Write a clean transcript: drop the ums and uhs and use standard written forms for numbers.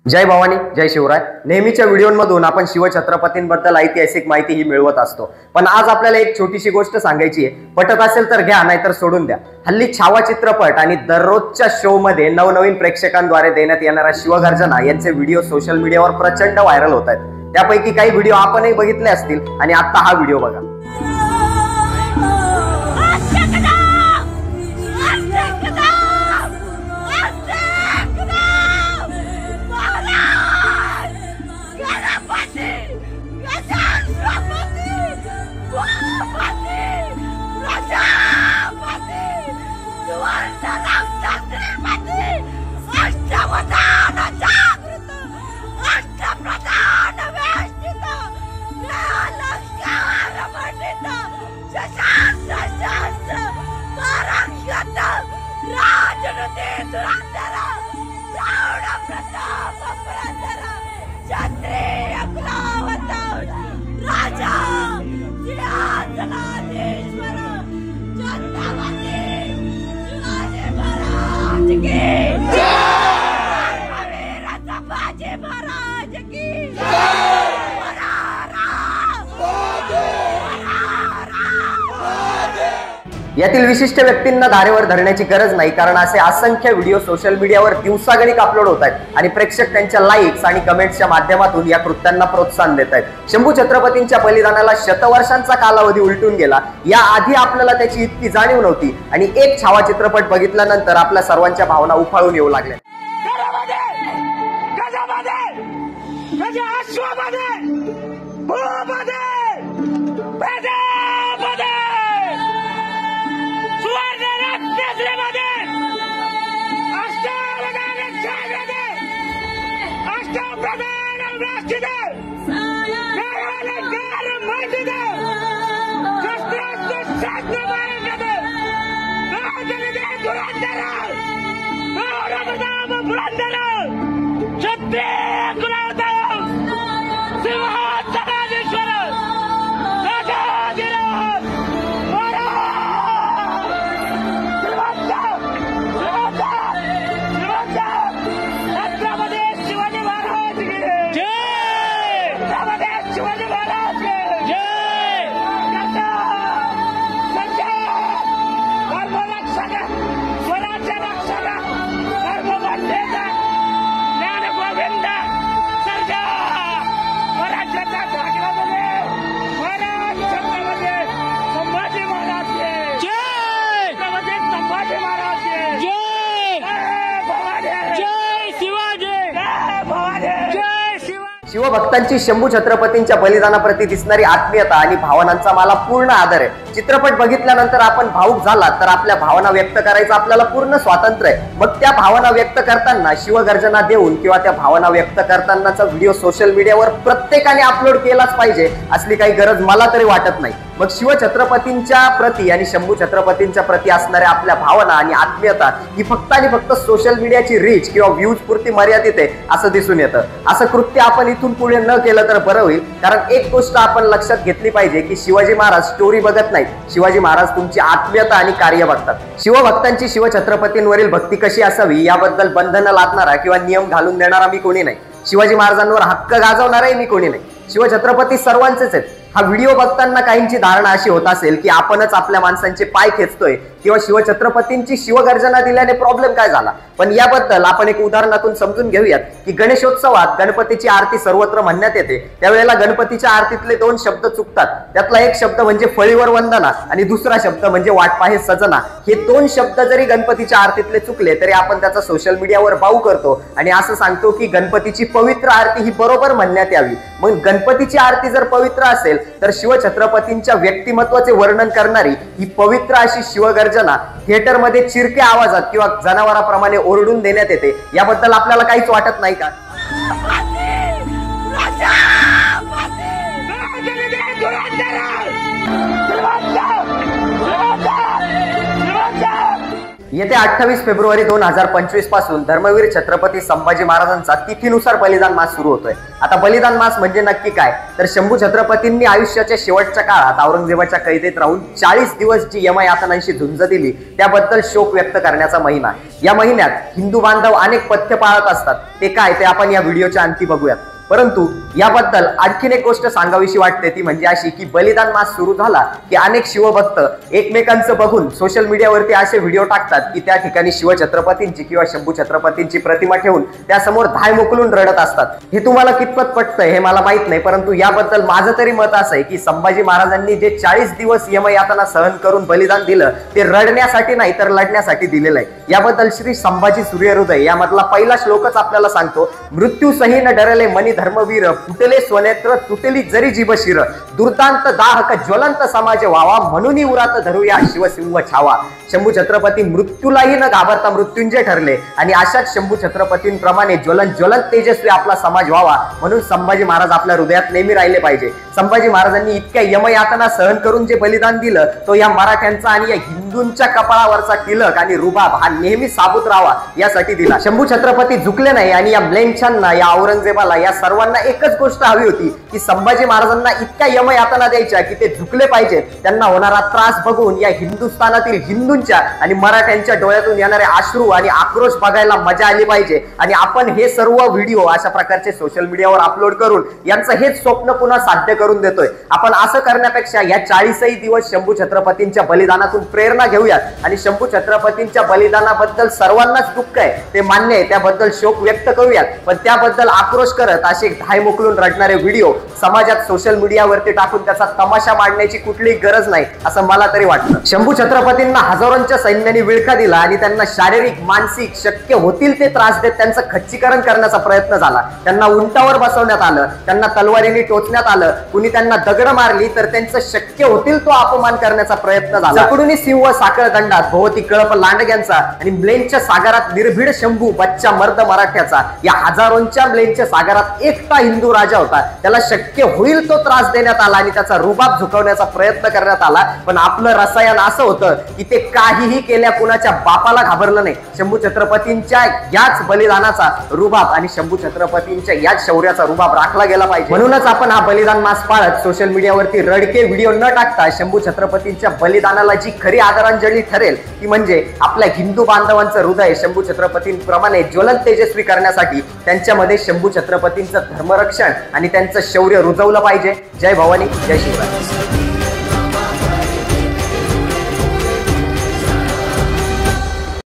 जय भवानी, जय शिवराय। नेहमीच्या व्हिडिओमधून आपण शिवछत्रपतींबद्दल ऐतिहासिक माहिती ही मिळवत असतो, पण आज आपल्याला एक छोटीशी गोष्ट सांगायची आहे। पटत असेल तर घ्या, नाहीतर सोडून द्या। हल्ली छावा चित्रपट आणि दररोजच्या शो मध्ये नवनवीन प्रेक्षकांद्वारे देण्यात येणाऱ्या शिवगर्जना यांचे व्हिडिओ सोशल मीडियावर प्रचंड व्हायरल होत आहेत। त्यापैकी काही व्हिडिओ आपणही बघितले असतील आणि आता हा व्हिडिओ बघा। यातील विशिष्ट व्यक्तींना धारेवर धरण्याची गरज नाही, कारण असे असंख्य व्हिडिओ सोशल मीडियावर दिवसागणिक अपलोड होत आहेत आणि प्रेक्षक त्यांच्या लाईक्स आणि कमेंट्सच्या माध्यमातून या कृत्यांना प्रोत्साहन देत आहेत। शंभू छत्रपतींच्या बलिदानाला शतवर्षांचा कालावधी उलटून गेला। या आधी आपल्याला त्याची इतकी जाणीव नव्हती आणि एक छावा चित्रपट बघितल्यानंतर आपल्या सर्वांच्या भावना उफाळून येऊ लागल्या। शिवभक्तांची शंभू छत्रपतींच्या बलिदानाप्रती दिसणारी आत्मीयता आणि भावनांचा मला पूर्ण आदर आहे। चित्रपट बघितल्यानंतर आपण भावुक झालात तर आपल्या भावना व्यक्त करायचं आपल्याला पूर्ण स्वातंत्र्य आहे। मग त्या भावना व्यक्त करताना शिवगर्जना देऊन किंवा त्या भावना व्यक्त करतानाचा व्हिडिओ सोशल मीडियावर प्रत्येकाने अपलोड केलाच पाहिजे असली काही गरज मला तरी वाटत नाही। मग शिवछत्रपतींच्या प्रती आणि शंभू छत्रपतींच्या प्रती असणाऱ्या आपल्या भावना आणि आत्मीयता ही फक्त आणि फक्त सोशल मीडियाची रीच किंवा व्ह्यूज पुरती मर्यादित आहे असं दिसून येतं। असं कृत्य आपण इथून पुढे न केलं तर बरं होईल, कारण एक गोष्ट आपण लक्षात घेतली पाहिजे की शिवाजी महाराज स्टोरी बघत नाहीत, शिवाजी महाराज तुमची आत्मीयता आणि कार्य बघतात। शिवभक्तांची शिवछत्रपतींवरील भक्ती कशी असावी याबद्दल बंधनं लादणारा किंवा नियम घालून देणारा मी कोणी नाही। शिवाजी महाराजांवर हक्क गाजवणाराही मी कोणी नाही। शिवछत्रपती सर्वांचेच आहेत। हा व्हिडिओ बघताना काहींची धारणा अशी होत असेल की आपणच आपल्या माणसांचे पाय खेचतोय किंवा शिवछत्रपतींची शिवगर्जना दिल्याने प्रॉब्लेम काय झाला, पण याबद्दल आपण एक उदाहरणातून समजून घेऊयात की गणेशोत्सवात गणपतीची आरती सर्वत्र म्हणण्यात येते, त्यावेळेला गणपतीच्या आरतीतले दोन शब्द चुकतात। त्यातला एक शब्द म्हणजे फळीवर वंदना आणि दुसरा शब्द म्हणजे वाटपाहे सजना। हे दोन शब्द जरी गणपतीच्या आरतीतले चुकले तरी आपण त्याचा सोशल मीडियावर बाऊ करतो आणि असं सांगतो की गणपतीची पवित्र आरती ही बरोबर म्हणण्यात यावी। मग गणपतीची आरती जर पवित्र असेल तर शिवछत्रपतींच्या व्यक्तिमत्वाचे वर्णन करणारी ही पवित्र अशी शिवगर्जना थिएटर मध्ये चिरक्या आवाजात किंवा जनावराप्रमाणे ओरडून देण्यात येते, याबद्दल आपल्याला काहीच वाटत नाही का? येत्या 28 फेब्रुवारी 2025 पासून धर्मवीर छत्रपती संभाजी महाराजांचा तिथीनुसार बलिदान मास सुरू होतोय। आता बलिदान मास म्हणजे नक्की काय, तर शंभू छत्रपतींनी आयुष्याच्या शेवटच्या काळात औरंगजेबाच्या कैदेत राहून 40 दिवस जी यमयातनांशी झुंज दिली त्याबद्दल शोक व्यक्त करण्याचा महिना। या महिन्यात हिंदू बांधव अनेक पथ्य पाळत असतात, ते काय ते आपण या व्हिडिओच्या अंती बघूयात। परंतु याबद्दल आणखीन एक गोष्ट सांगावीशी वाटते, ती म्हणजे अशी की बलिदान मास सुरू झाला की अनेक शिवभक्त एकमेकांचं बघून सोशल मीडियावरती असे व्हिडिओ टाकतात की त्या ठिकाणी शिवछत्रपतींची किंवा शंभू छत्रपतींची प्रतिमा ठेवून त्यासमोर धाय मोकलून रडत असतात। हे तुम्हाला कितपत पटतंय हे मला माहित नाही, परंतु याबद्दल माझं तरी मत असं आहे की संभाजी महाराजांनी जे 40 दिवस यमयातना सहन करून बलिदान दिलं ते रडण्यासाठी नाही तर लढण्यासाठी दिलेलं आहे। याबद्दल श्री संभाजी सूर्यहृदय यामधला पहिला श्लोकच आपल्याला सांगतो, मृत्यू सही न डरले मनी धर्मवीर, फुटले स्वनेत्र तुटली जरी जीवशिर, दुर्दांत दाहक ज्वलंत समाज व्हावा, म्हणून उरात धरूया शिवसिंह छावा। शंभू छत्रपती मृत्यूलाही न घाबरता मृत्युंजय ठरले आणि अशाच शंभू छत्रपतींप्रमाणे ज्वलंत तेजस्वी आपला समाज व्हावा म्हणून संभाजी महाराज आपल्या हृदयात नेहमी राहिले पाहिजे। संभाजी महाराजांनी इतक्या यमयातना सहन करून जे बलिदान दिलं तो या मराठ्यांचा आणि या हिंदूंच्या कपाळावरचा तिलक आणि रुबाब हा नेहमी साबूत राहावा यासाठी दिला। शंभू छत्रपती झुकले नाही आणि या म्लेच्छांना, या औरंगजेबाला, या सर्वांना एकच गोष्ट हवी होती की संभाजी महाराजांना इतक्या यमयातना द्यायच्या की ते झुकले पाहिजेत। त्यांना होणारा त्रास बघून या हिंदुस्थानातील हिंदूंच्या आणि मराठ्यांच्या डोळ्यातून येणारे अश्रू आणि आक्रोश बघायला मजा आली पाहिजे आणि आपण हे सर्व व्हिडिओ अशा प्रकारचे सोशल मीडियावर अपलोड करून यांचं हेच स्वप्न पुन्हा साध्य करून देतोय। आपण असं करण्यापेक्षा या 40 दिवस शंभू छत्रपतींच्या बलिदानातून प्रेरणा घेऊयात आणि शंभू छत्रपतींच्या बलिदानाबद्दल सर्वांनाच दुःख आहे ते मान्य आहे, त्याबद्दल शोक व्यक्त करूयात, पण त्याबद्दल आक्रोश करत असे धाय मोकलून रडणारे व्हिडिओ समाजात सोशल मीडियावरती टाकून त्याचा तमाशा मांडण्याची कुठलीही गरज नाही असं मला तरी वाटतं। शंभू छत्रपतींना हजारोंच्या सैन्याने विळखा दिला आणि त्यांना शारीरिक, मानसिक शक्य होतील ते त्रास देत त्यांचं खच्चीकरण करण्याचा प्रयत्न झाला। त्यांना उंटावर बसवण्यात आलं, त्यांना तलवारीने टोचण्यात आलं, कुणी त्यांना दगड मारली तर त्यांचं शक्य होतील तो अपमान करण्याचा प्रयत्न झाला। कुणी सिंह साखळ दंडात, भोवती कळप लांडग्यांचा आणि म्लेंच्या सागरात निर्भीड शंभू बच्चा मर्द मराठ्याचा, या हजारोंच्या म्लेंच्या सागरात एकटा हिंदू राजा होता, त्याला शक्य होईल तो त्रास देण्यात आला आणि त्याचा रुबाब झुकवण्याचा प्रयत्न करण्यात आला। पण आपलं रसायन असं होतं की ते काहीही केल्या कुणाच्या बापाला घाबरलं नाही। शंभू छत्रपतींच्या याच बलिदानाचा रुबाब आणि शंभू छत्रपतींच्या याच शौर्याचा रुबाब राखला गेला पाहिजे। म्हणूनच आपण हा बलिदान मास पाळत सोशल मीडियावरती रडके व्हिडिओ न टाकता शंभू छत्रपतींच्या बलिदानाला जी खरी आदरांजली ठरेल ती म्हणजे आपल्या हिंदू बांधवांचं हृदय शंभू छत्रपतींप्रमाणे ज्वलंत तेजस्वी करण्यासाठी त्यांच्यामध्ये शंभू छत्रपतींचं धर्मरक्षण आणि त्यांचं शौर्य रुजवलं पाहिजे। जय भवानी, जय शिवराय।